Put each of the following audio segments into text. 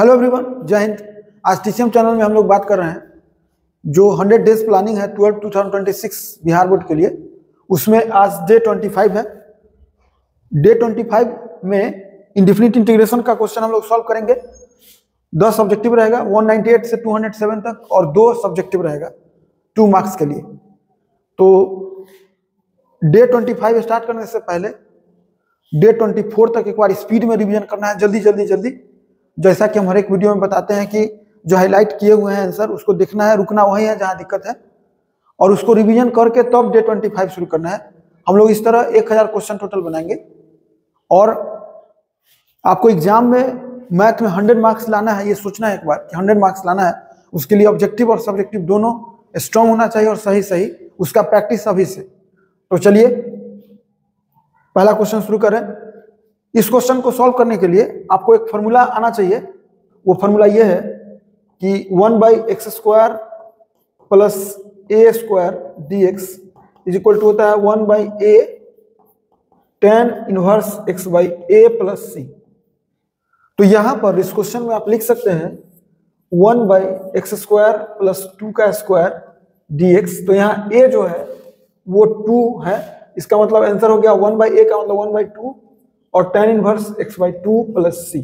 Hello everyone, जय हिंद। आज TCM channel में हम लोग बात कर रहे हैं जो 100 डेज प्लानिंग है 2026 बिहार बोर्ड के लिए, उसमें आज डे 25 है। डे 25 में इंडेफिनिट इंटीग्रेशन का क्वेश्चन हम लोग सॉल्व करेंगे। 10 सब्जेक्टिव रहेगा 198 से 207 तक और 2 सब्जेक्टिव रहेगा 2 मार्क्स के लिए। तो डे 25 स्टार्ट करने से पहले डे 24 तक एक बार स्पीड में रिवीजन करना है, जल्दी। जैसा कि हम हर एक वीडियो में बताते हैं कि जो हाईलाइट किए हुए हैं आंसर उसको देखना है, रुकना वही है जहां दिक्कत है और उसको रिवीजन करके तब डे 25 शुरू करना है। हम लोग इस तरह 1000 क्वेश्चन टोटल बनाएंगे और आपको एग्जाम में मैथ में 100 मार्क्स लाना है। ये सोचना है एक बार कि 100 मार्क्स लाना है, उसके लिए ऑब्जेक्टिव और सब्जेक्टिव दोनों स्ट्रांग होना चाहिए और सही उसका प्रैक्टिस अभी से। तो चलिए पहला क्वेश्चन शुरू करें। इस क्वेश्चन को सॉल्व करने के लिए आपको एक फॉर्मूला आना चाहिए। वो फॉर्मूला ये है कि 1/x² plus a² dx is equal to होता है 1/a tan inverse x/a plus c। तो यहां पर इस क्वेश्चन में आप लिख सकते हैं 1/x² प्लस 2 का स्क्वायर dx। तो यहाँ a जो है वो 2 है, इसका मतलब आंसर हो गया 1/a का मतलब 1/2 और tan inverse x/2 plus c।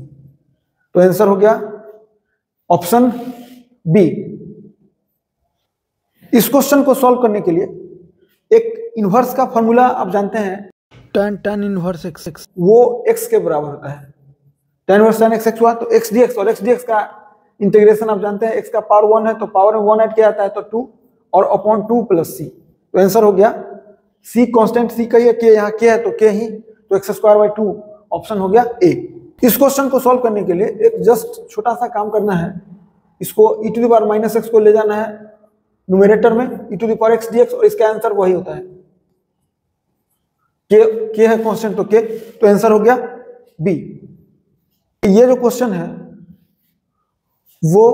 तो आंसर हो गया ऑप्शन बी। इस क्वेश्चन को सॉल्व करने के लिए एक इनवर्स का फॉर्मूला आप जानते हैं, tan इनवर्स x, वो x के बराबर होता है। tan इनवर्स tan x हुआ तो x dx, और x dx का इंटीग्रेशन आप जानते हैं x का पावर 1 है तो पावर में 1 ऐड किया जाता है तो 2 और अपॉन 2 प्लस c। तो आंसर हो गया c कांस्टेंट c का के यहाँ के है तो के ही, तो x²/2 ऑप्शन हो गया ए। इस क्वेश्चन को सॉल्व करने के लिए एक जस्ट छोटा सा काम करना है। इसको e⁻⁻x को ले जाना है न्यूमरेटर में e⁻x dx और इसका आंसर वही होता है के है कांस्टेंट तो के, तो आंसर हो गया बी। ये जो क्वेश्चन है वो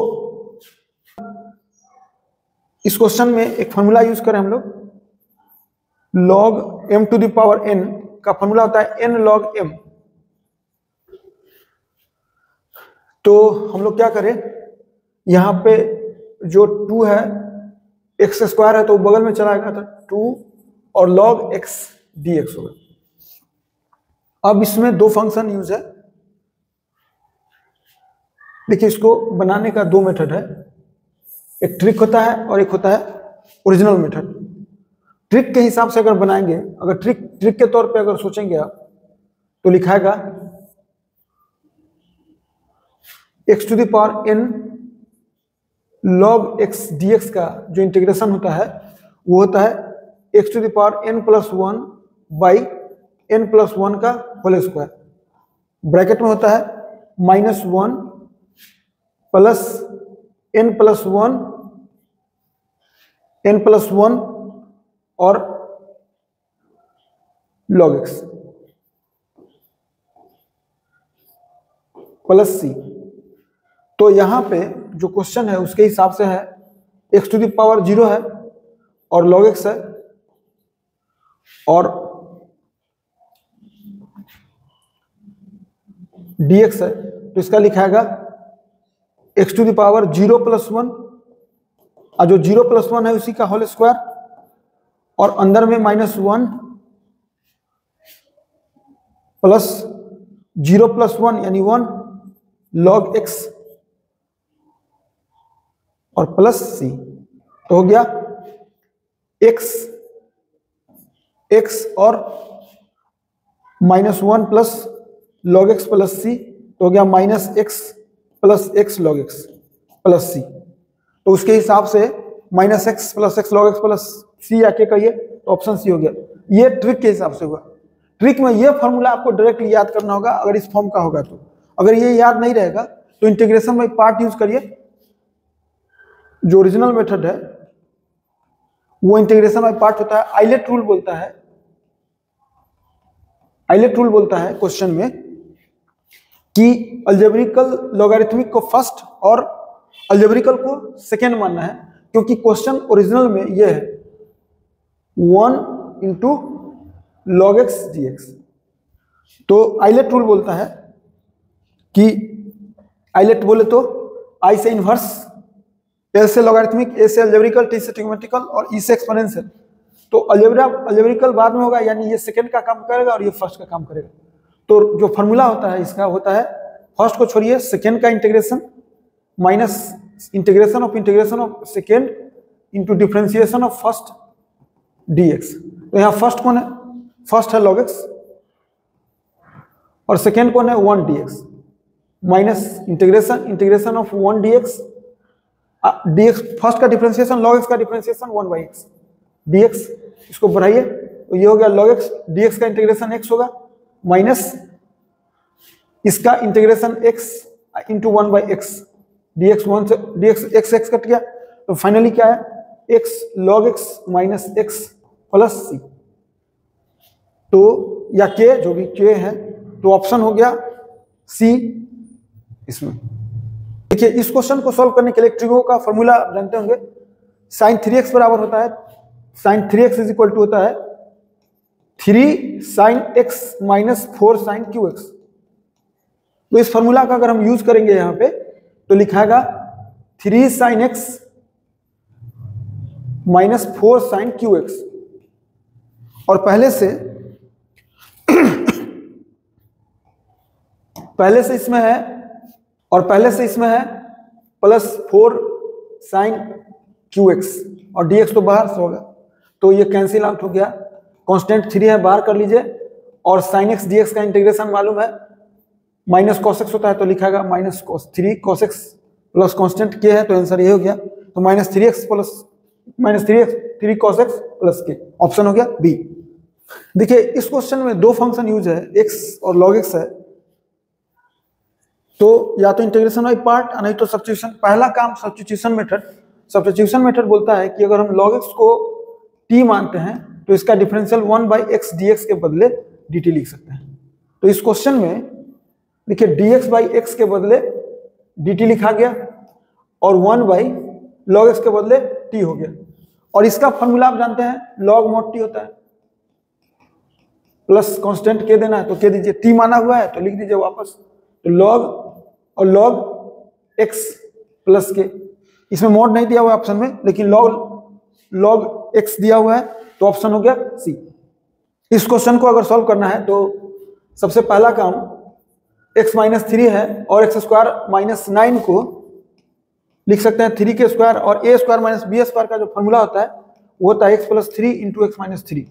इस क्वेश्चन में एक फॉर्मूला यूज करें हम लोग, log m⁴n का फॉर्मूला होता है n log m। तो हम लोग क्या करें, यहां पे जो 2 है x² है तो बगल में चला गया था 2 और log x dx होगा। अब इसमें 2 फंक्शन यूज है। देखिए इसको बनाने का 2 मेथड है, एक ट्रिक होता है और एक होता है ओरिजिनल मेथड। ट्रिक के हिसाब से अगर बनाएंगे, अगर ट्रिक के तौर पे अगर सोचेंगे आप तो लिखाएगा x⁴n log x dx का जो इंटीग्रेशन होता है वो होता है x⁴n + 1/n + 1 का होल स्क्वायर। ब्रैकेट में होता है -1 प्लस n + 1 n + 1 और log x प्लस c। तो यहां पे जो क्वेश्चन है उसके हिसाब से है x⁴0 है और log x है और dx है, तो इसका लिखाएगा x⁴0 + 1 और जो 0 + 1 है उसी का होल स्क्वायर और अंदर में -1 प्लस 0 + 1 यानी 1 log x और प्लस c। तो हो गया x और -1 plus log x plus c, तो हो गया -x plus x log x plus c। तो उसके हिसाब से -x plus x log x plus c या के कहिए तो ऑप्शन सी हो गया। ये ट्रिक के हिसाब से हुआ। ट्रिक में ये फॉर्मूला आपको डायरेक्टली याद करना होगा अगर इस फॉर्म का होगा तो। अगर ये याद नहीं रहेगा तो इंटीग्रेशन में पार्ट यूज करिए। जो ओरिजिनल मेथड है वो इंटीग्रेशन में पार्ट होता है। आइलेट रूल बोलता है क्वेश्चन में कि अलजेब्रिकल लॉगरिथमिक को फर्स्ट और अलजेब्रिकल को सेकेंड मानना है, क्योंकि क्वेश्चन ओरिजिनल में ये है 1 × log x dx। तो आइलेट रूल बोलता है कि आइलेट बोले तो आई से इनवर्स, एल से लॉगरिथमिक, ए से अलजेब्रिकल, टी से ट्रिग्नोमेट्रिकल और ई से एक्सपोनेंशियल। तो अलजेब्रिकल बाद में होगा, यानी ये सेकंड का काम करेगा और ये फर्स्ट का काम करेगा। तो जो फॉर्मूला होता है इसका होता है, फर्स्ट को छोड़िए, सेकंड का integration minus integration of second into differentiation of first dx। तो यहाँ फर्स्ट कौन है? फर्स्ट है log x और सेकेंड कौन है? 1 dx minus integration of 1 dx। First का डिफरेंशिएशन log x का डिफरेंशिएशन 1/x dx, इसको बढ़ाइए तो ये हो गया log x, dx का इंटीग्रेशन x होगा माइनस इसका integration x into 1/x, dx 1 से dx x कट गया, तो फाइनली क्या है? x log x minus x plus c। तो या k, जो भी k है, तो ऑप्शन हो गया c इसमें। देखिए इस क्वेश्चन को सॉल्व करने के लिए ट्रिगो का फॉर्मूला जानते होंगे, sin 3x बराबर होता है, sin 3x is equal to होता है 3 sin x minus 4 sin qx। तो इस फॉर्मूला का अगर हम यूज करेंगे यहाँ पे तो लिखाएगा 3 sin x minus 4 sin qx, और पहले से इसमें है प्लस 4 sin qx और dx तो बाहर से होगा, तो ये कैंसिल आउट हो गया। कांस्टेंट 3 है, बाहर कर लीजिए, और sin x dx का इंटीग्रेशन मालूम है माइनस cos x होता है, तो लिखाएगा minus 3 cos x plus constant k है, तो आंसर ये हो गया। तो minus 3 cos x plus k, option हो गया बी। देखिए इस क्वेश्चन में दो फंक्शन यूज है, x और log x है, तो या तो इंटीग्रेशन बाई पार्ट नहीं तो सब्स्टिट्यूशन। पहला काम सब्स्टिट्यूशन मेथड। सब्स्टिट्यूशन मेथड बोलता है कि अगर हम log x को t मानते हैं तो इसका डिफरेंशियल 1/x dx के बदले dt लिख सकते हैं। तो इस क्वेश्चन में देखिए dx/x के बदले dt लिखा गया और 1/log x के बदले t हो गया, और इसका फॉर्मूला आप जानते हैं log mod t होता है, प्लस कांस्टेंट k देना है तो k दीजिए, t माना हुआ है तो लिख दीजिए वापस, तो log और log x प्लस k। इसमें मॉड नहीं दिया हुआ है ऑप्शन में, लेकिन log x दिया हुआ है, तो ऑप्शन हो गया सी। इस क्वेश्चन को अगर सॉल्व करना है तो सबसे पहला काम x माइनस 3 है और x स्क्वायर माइनस 9 को लिख सकते हैं 3 के स्क्वायर, और a square minus B square का जो फॉर्मूला होता है वो होता है x plus 3 into X minus 3।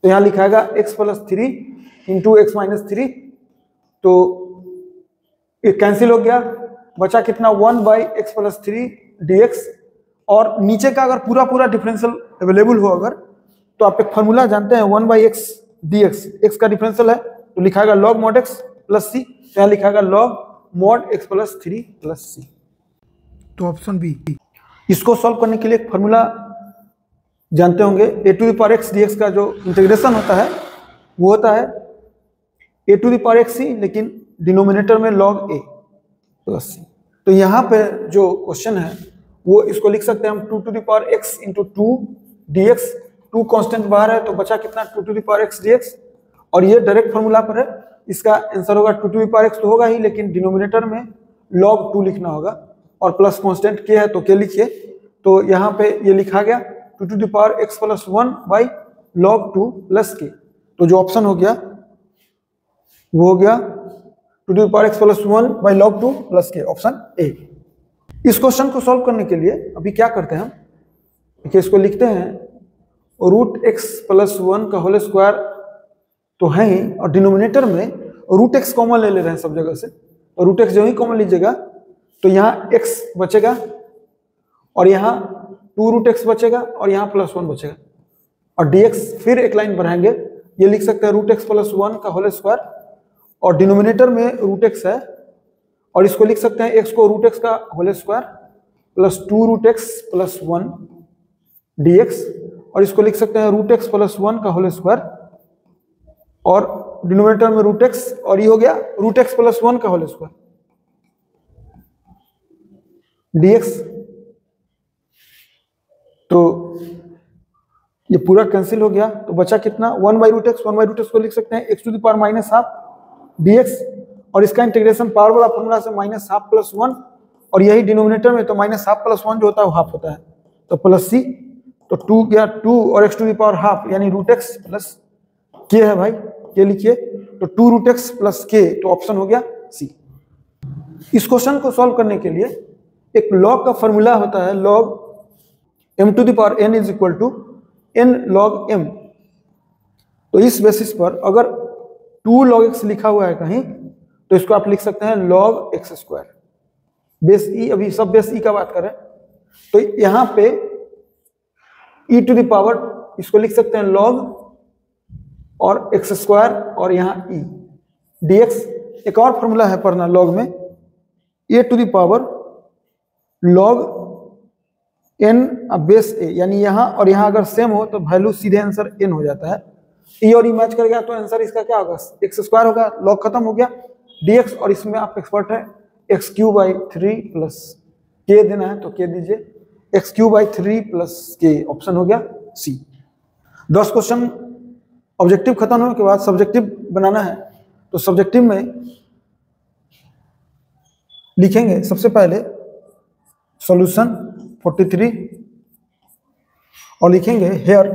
तो यहाँ लिखाएगा x plus 3 into X minus 3, तो ये कैंसिल हो गया, बचा कितना 1/x प्लस 3 dx, और नीचे का अगर पूरा डिफरेंशियल अवेलेबल हो अगर, तो आप एक फॉर्मूला जानते हैं 1/x dx, x का डिफरेंशियल है तो लिखाएगा log mod x plus c, तो यहाँ लिखाएगा log mod x plus 3 plus c, तो ऑप्शन बी। इसको सॉल्व करने के लिए एक फॉर्मूला जानते होंगे, a⁴x dx का जो इंटीग्रेशन होता है वो होता है a⁴x c, लेकिन डिनोमिनेटर में log a प्लस c। तो यहाँ पे जो क्वेश्चन है वो इसको लिख सकते हैं हम 2⁴x इंटू 2 dx, 2 कांस्टेंट बाहर है तो बचा कितना 2⁴x dx, और ये डायरेक्ट फॉर्मूला पर है, इसका आंसर होगा 2⁴x तो होगा ही, लेकिन डिनोमिनेटर में log 2 लिखना होगा, और प्लस कांस्टेंट k है तो k लिखिए। तो यहाँ पे ये लिखा गया 2⁴x plus 1/log 2 plus k, तो जो ऑप्शन हो गया वो हो गया 2⁴x plus 1/log 2 plus k, option A. इस क्वेश्चन को सॉल्व करने के लिए अभी क्या करते हैं हम, देखिए इसको लिखते हैं √x प्लस 1 का होल स्क्वायर तो है ही, और डिनोमिनेटर में √x कॉमन ले रहे हैं सब जगह से, तो √x जो ही कॉमन लीजिएगा तो यहाँ x बचेगा, और यहाँ 2√x बचेगा, और यहाँ प्लस 1 बचेगा, और dx फिर एक लाइन बढ़ाएंगे, ये लिख सकते हैं √x प्लस 1 का होल स्क्वायर, और डिनोमिनेटर में √x है, और इसको लिख सकते हैं x को √x का whole square plus 2√x plus 1 dx, और इसको लिख सकते हैं √x प्लस 1 का होल स्क्वायर, और डिनोमिनेटर में √x, और ये हो गया √x प्लस 1 का होल स्क्वायर dx। तो ये पूरा कैंसिल हो गया, तो बचा कितना 1/√x को लिख सकते हैं x⁻½ dx, और इसका इंटीग्रेशन पावर वाला फॉर्मूला से माइनस हाफ प्लस 1, और यही डिनोमिनेटर में तो माइनस हाफ प्लस 1 जो होता है वो हाफ होता है, तो प्लस सी, तो 2 गया 2 और X to the power half यानी रूट एक्स प्लस के है भाई, के लिखिए, तो 2 रूट एक्स प्लस के, तो ऑप्शन हो गया सी। इस क्वेश्चन को सॉल्व करने के लिए एक लॉग का फॉर्मूला होता है, log m to the power n is equal to n log m। तो इस बेसिस पर अगर 2 log x लिखा हुआ है कहीं तो इसको आप लिख सकते हैं log x स्क्वायर, बेस ई, अभी सब बेस ई का बात करें तो यहां पे e टू द पावर इसको लिख सकते हैं log और x स्क्वायर और यहाँ e dx। एक और फॉर्मूला है पढ़ना लॉग में, a to the power log n base a, यानी यहाँ और यहाँ अगर सेम हो तो वैल्यू सीधे आंसर n हो जाता है। e और e मैच कर गया तो आंसर इसका क्या होगा, x स्क्वायर होगा, log खत्म हो गया, dx, और इसमें आप एक्सपर्ट है, एक्स क्यू बाई 3 प्लस के देना है तो के दीजिए, एक्स क्यू बाई 3 प्लस के, ऑप्शन हो गया सी। 10 क्वेश्चन ऑब्जेक्टिव खत्म होने के बाद सब्जेक्टिव बनाना है, तो सब्जेक्टिव में लिखेंगे सबसे पहले सॉल्यूशन 43 और लिखेंगे हेयर,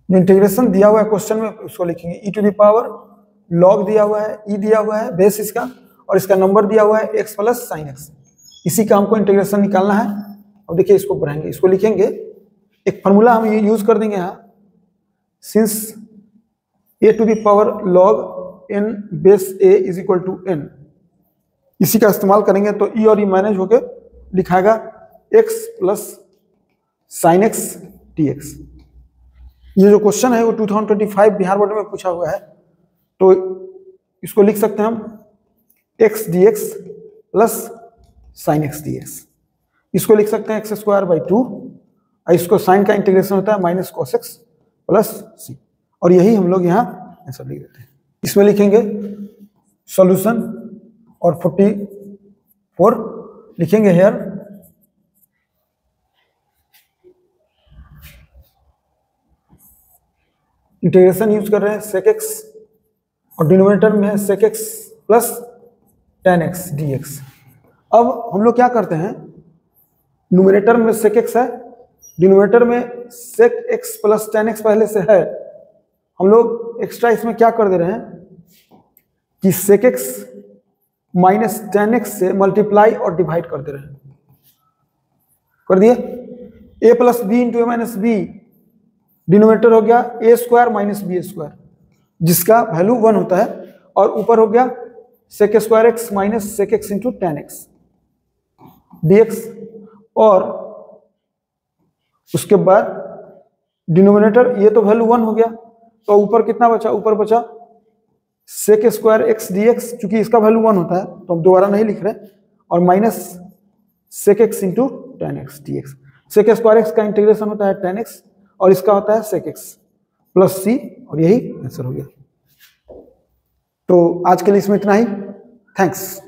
जो इंटीग्रेशन दिया हुआ है क्वेश्चन में उसको लिखेंगे e to the power log दिया हुआ है, e दिया हुआ है बेस इसका, और इसका नंबर दिया हुआ है x प्लस साइन एक्स, इसी का हमको इंटीग्रेशन निकालना है। अब देखिए इसको पढ़ेंगे, इसको लिखेंगे, एक फार्मूला हम ये यूज कर देंगे यहाँ, since a to the power log n base a is equal to n, इसी का इस्तेमाल करेंगे तो e और e मैनेज होके लिखाएगा x plus sine x dx। ये जो क्वेश्चन है वो 2025 बिहार बोर्ड में पूछा हुआ है, तो इसको लिख सकते हैं हम x dx plus sine x dx, इसको लिख सकते हैं एक्स स्क्वायर बाई 2, और इसको साइन का इंटीग्रेशन होता है माइनस कॉस एक्स प्लस सी, और यही हम लोग यहाँ आंसर लिख देते हैं। इसमें लिखेंगे सॉल्यूशन और 44 लिखेंगे हेयर, इंटीग्रेशन यूज कर रहे हैं sec x और डिनोमिनेटर में है sec x plus tan x dx। अब हम लोग क्या करते हैं, न्यूमरेटर में sec x है, डिनोमिनेटर में sec x plus tan x पहले से है, हम लोग एक्स्ट्रा इसमें क्या कर दे रहे हैं कि sec x minus tan x से मल्टीप्लाई और डिवाइड कर दे रहे हैं, कर दिए, a plus B into A minus B, denominator हो गया A square minus B square जिसका वैल्यू 1 होता है, और ऊपर हो गया sec square X minus sec X into tan X dx, और उसके बाद डिनोमिनेटर ये तो वैल्यू 1 हो गया, तो ऊपर कितना बचा, ऊपर बचा सेक स्क्वायर एक्स dx, चूंकि इसका वैल्यू 1 होता है तो हम दोबारा नहीं लिख रहे, और minus sec X into tan X dx। Sec square X का इंटीग्रेशन होता है टेन एक्स और इसका होता है सेक एक्स प्लस सी, और यही आंसर हो गया। तो आज के लिए इसमें इतना ही, थैंक्स।